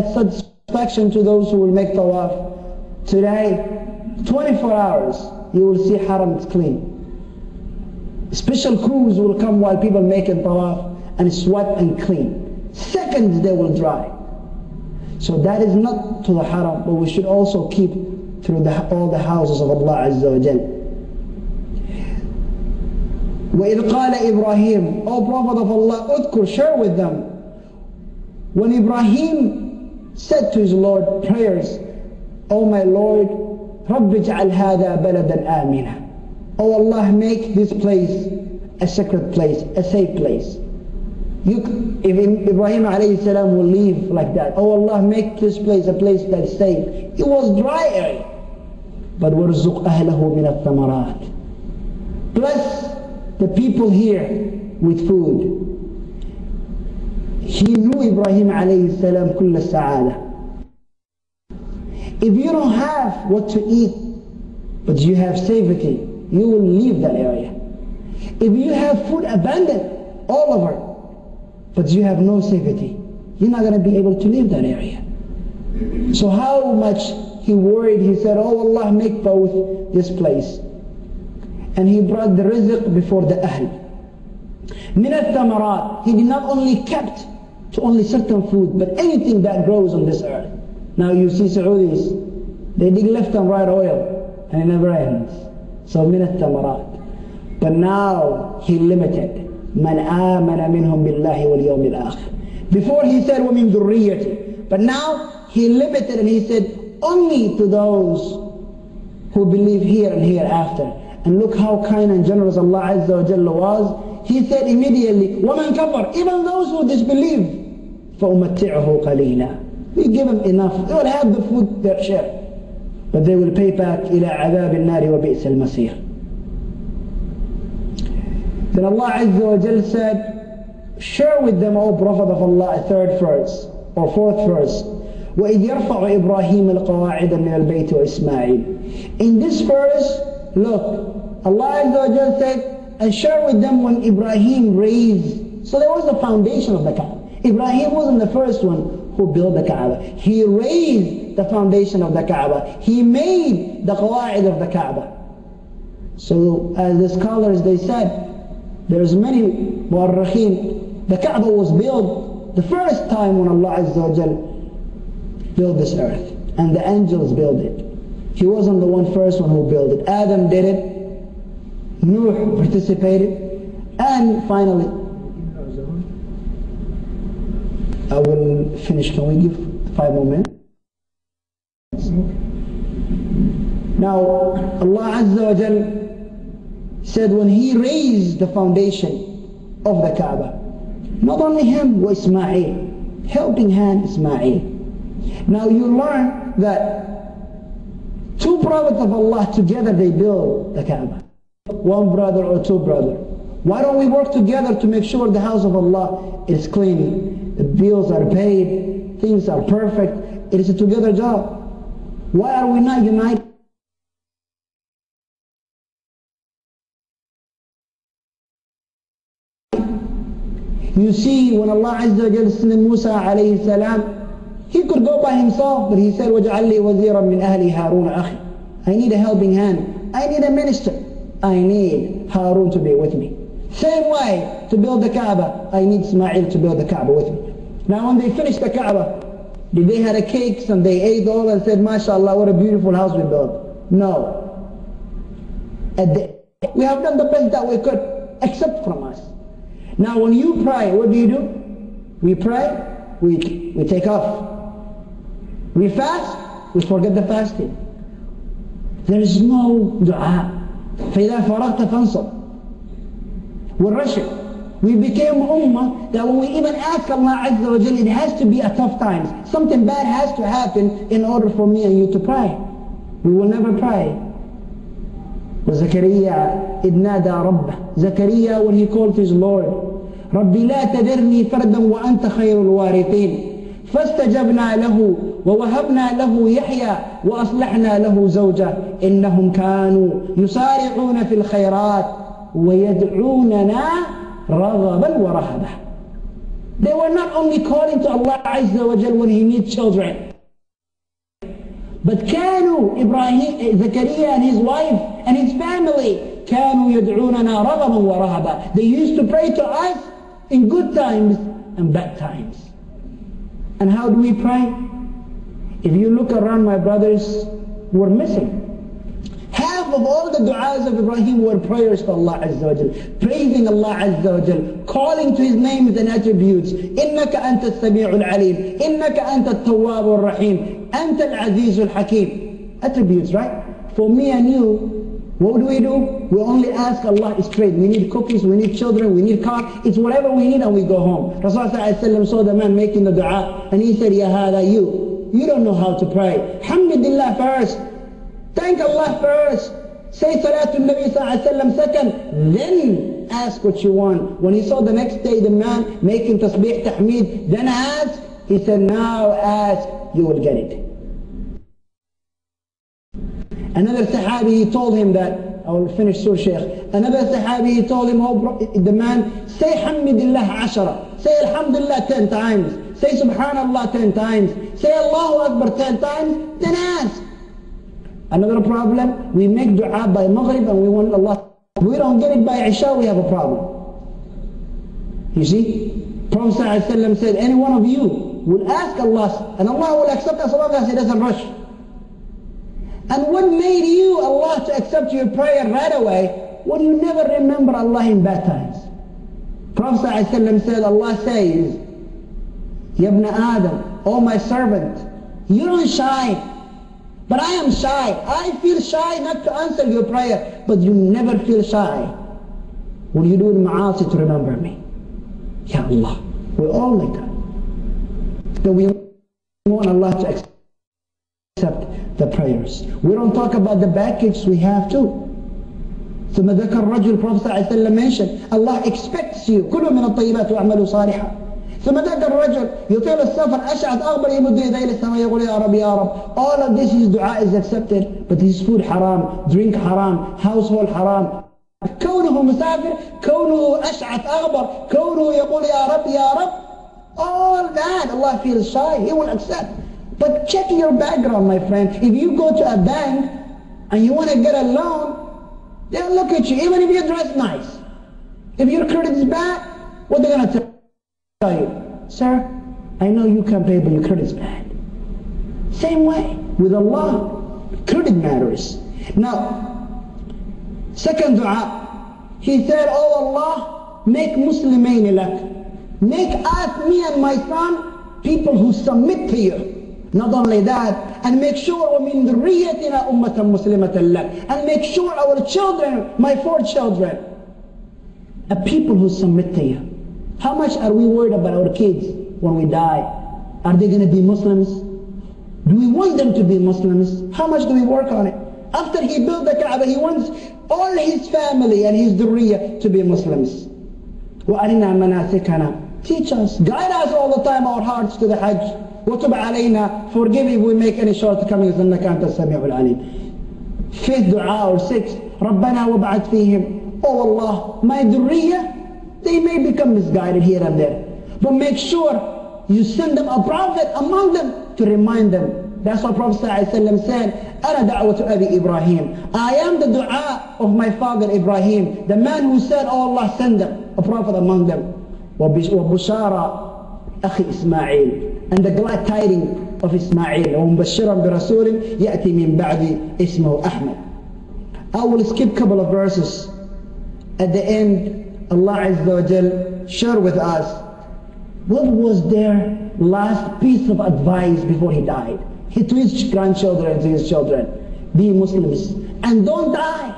add satisfaction to those who will make tawaf. Today, 24 hours, you will see haram is clean. Special crews will come while people make a tawaf and sweat and clean. Seconds they will dry. So that is not to the haram, but we should also keep through all the houses of Allah Azza wa Jal. وَإِذْ قَالَ إِبْرَاهِيمُ, O Prophet of Allah, udkur, share with them. When Ibrahim said to his Lord prayers, O my Lord, رَبِّ اجْعَلْ هَذَا بَلَدًا آمِنًا. O Allah, make this place a sacred place, a safe place. If Ibrahim alayhi salam will leave like that, oh Allah, make this place a place that's safe. It was dry area. But وَارْزُقْ أَهْلَهُ مِنَ الثَّمَرَاتِ. Bless the people here with food. He knew Ibrahim alayhi salam kulla sa'ada. If you don't have what to eat, but you have safety, you will leave that area. If you have food abundant all over, but you have no safety, you're not going to be able to leave that area. So how much he worried, he said, oh Allah, make both this place. And he brought the rizq before the ahl. Min al-thamarat, he did not only kept to only certain food, but anything that grows on this earth. Now you see Saudis, they dig left and right oil, and it never ends. So min al-thamarat. But now he limited. Man amana minhum billahi wal yawmil akhir. Before he said وَمِن ذُرِّيَّتِي. But now he limited and he said only to those who believe here and hereafter. And look how kind and generous Allah Azza wa Jalla was. He said immediately, وَمَنْ كَفَرْ, even those who disbelieve, فَأُمَتِّعُهُ قَلِيلًا. We give them enough. They will have the food, their share. But they will pay back إِلَىٰ عَذَابِ النَّارِ وَبِئْسَ الْمَصِيرِ. Then Allah Azza wa Jal said, share with them, O Prophet of Allah, a third verse, or fourth verse. وَإِذْ يَرْفَعُ إِبْرَاهِيمَ الْقَوَاعِدَ مِنَ الْبَيْتِ وَإِسْمَاعِيلِ. In this verse, look, Allah Azza wa Jal said, and share with them when Ibrahim raised. So there was the foundation of the Kaaba. Ibrahim wasn't the first one who built the Kaaba. He raised the foundation of the Kaaba. He made the qawa'id of the Kaaba. So as the scholars, they said, there's many mu'arrikheen, the Kaaba was built the first time when Allah Azza wa Jal built this earth. And the angels built it. He wasn't the first one who built it. Adam did it. Nuh participated. And finally, I will finish. Can we give 5 more minutes? Now, Allah Azza wa Jal said when he raised the foundation of the Kaaba, not only him, wa Ismail, helping hand Ismail. Now you learn that 2 prophets of Allah together, they build the Kaaba. 1 brother or 2 brothers. Why don't we work together to make sure the house of Allah is clean, the bills are paid, things are perfect? It is a together job. Why are we not united? You see, when Allah Azza wa Jalla sent Musa alayhi salam, he could go by himself, but he said, وَجَعَلْ لِي وَزِيرًا مِنْ أَهْلِ هَارُونَ أَخِي. I need a helping hand. I need a minister. I need Harun to be with me. Same way, to build the Kaaba, I need Ismail to build the Kaaba with me. Now when they finished the Kaaba, did they had a cakes and they ate all and said, MashaAllah, what a beautiful house we built? No. We have done the best that we could, except from us. Now when you pray, what do? We pray, we take off. We fast, we forget the fasting. There is no dua. فَإِذَا فَرَغْتَ فَانْصَبْ. وَالرَّشِدْ. We became ummah that when we even ask Allah Azza wa Jalla, it has to be a tough times. Something bad has to happen in order for me and you to pray. We will never pray. وَزَكَرِيَّا إِذْ نَادَى رَبَّهُ. Zakaria, when he called his Lord, رَبِّ لَا تَذَرْنِي فَرْدًا وَأَنْتَ خَيْرُ الْوَارِثِينَ. فَاسْتَجَبْنَا لَهُ وَوَهَبْنَا لَهُ يَحْيَى وَأَصْلَحْنَا لَهُ زَوْجَهُ إِنَّهُمْ كَانُوا يُسَارِعُونَ فِي الْخَيْرَاتِ وَيَدْعُونَنَا رَغَبًا وَرَهَبًا. They were not only calling to Allah Azza wa Jal when he needs children, but كانوا Ibrahim, Zakaria and his wife and his family, كانوا يدعوننا رغبا ورهبا. They used to pray to us in good times and bad times. And how do we pray? If you look around, my brothers, we're missing. Half of all the du'as of Ibrahim were prayers to Allah Azza wa Jal, praising Allah Azza wa Jal, calling to His names and attributes. إِنَّكَ أَنْتَ السَّمِيعُ الْعَلِيمُ إِنَّكَ أَنْتَ التَّوَّابُ الرَّحِيمُ أَنْتَ الْعَزِيزُ الْحَكِيمُ. Attributes, right? For me and you, what do? We only ask Allah straight. We need cookies, we need children, we need car. It's whatever we need and we go home. Rasulullah saw the man making the dua and he said, Ya hada, you don't know how to pray. Hamdulillah first. Thank Allah first. Say Salatul Nabi Sallallahu Alaihi Wasallam second. Then ask what you want. When he saw the next day the man making tasbih, tahmeed, then ask. He said, now ask, you will get it. Another Sahabi, he told him that, I will finish Surah Sheikh. Another Sahabi, he told him, the man, say Hamdulillah 10. Say Alhamdulillah 10 times. Say Subhanallah 10 times. Say Allahu Akbar 10 times. Then ask. Another problem, we make dua by Maghrib and we want Allah. We don't get it by Isha, we have a problem. You see? Prophet ﷺ said, any one of you will ask Allah and Allah will accept as long as He doesn't rush. And what made you, Allah, to accept your prayer right away when you never remember Allah in bad times? Prophet ﷺ said, Allah says, Ya ibn Adam, oh my servant, you don't shy. But I am shy. I feel shy not to answer your prayer. But you never feel shy when you do the ma'asi to remember me. Ya Allah. We're all like that. But we want Allah to accept the prayers. We don't talk about the bad kicks we have too. ثم ذكر الرجل, Prophet ﷺ mentioned, Allah expects you. كلوا من الطيبات وأعملوا صالحا. ثم ذكر الرجل يطيل السفر أشعث أغبر يمد يديه إلى السماء يقول يا رب يا رب. All of this, his dua is accepted, but his food haram, drink haram, household haram. كونه مسافر, كونه أشعث أغبر, كونه يقول يا رب يا رب. All that Allah feels shy, He will accept. But check your background, my friend. If you go to a bank and you want to get a loan, they'll look at you, even if you dress nice. If your credit is bad, what are they going to tell you? Sir, I know you can pay, but your credit is bad. Same way with Allah, credit matters. Now, second dua, he said, oh Allah, make Muslimain lak. Make us, me and my son, people who submit to you. Not only that, and make sure وَمِن ذُرِّيَّتِنَا أُمَّةً مُسْلِمَةً لَكَ. And make sure our children, my 4 children, are people who submit to you. How much are we worried about our kids when we die? Are they going to be Muslims? Do we want them to be Muslims? How much do we work on it? After he built the Kaaba, he wants all his family and his dhurriyyah to be Muslims. وَأَرِنَا مَنَاسِكَنَا. Teach us, guide us all the time, our hearts to the Hajj. وَتُبْ عَلَيْنَا. Forgive if we make any shortcomings. إِنَّكَ أَنْتَ السَّمِيعُ الْعَلِيمُ. 5th dua or 6th, رَبَّنَا وَبَعَثْ فِيهِمْ. Oh Allah, my dhurriyyah, they may become misguided here and there. But make sure you send them a prophet among them to remind them. That's what Prophet ﷺ said, أَنَا دَعْوَةُ أَبِي Ibrahim. I am the dua of my father Ibrahim. The man who said, oh Allah, send them a prophet among them. وَبُشَارَ أَخِي إسماعيل. And the glad tidings of Ismail. وَمُبَشِّرًا بِرَسُولٍ يَأْتِي مِن بَعْدِ اسْمُهُ أَحْمَدٍ. I will skip a couple of verses. At the end, Allah Azza wa Jal share with us what was their last piece of advice before he died. To his grandchildren, to his children, be Muslims. And don't die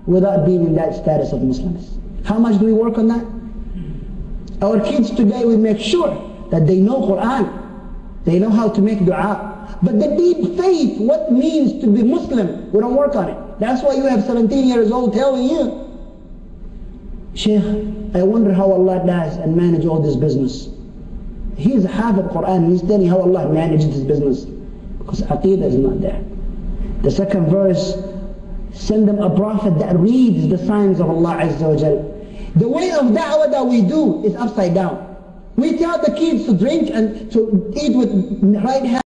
without being in that status of Muslims. How much do we work on that? Our kids today, we make sure that they know Quran. They know how to make dua. But the deep faith, what means to be Muslim, we don't work on it. That's why you have 17 years old telling you, Sheikh, I wonder how Allah does and manage all this business. He's half of Quran, he's telling how Allah manages this business. Because Aqidah is not there. The second verse, send them a prophet that reads the signs of Allah Azza wa Jal. The way of da'wah that we do is upside down. We tell the kids to drink and to eat with right hand.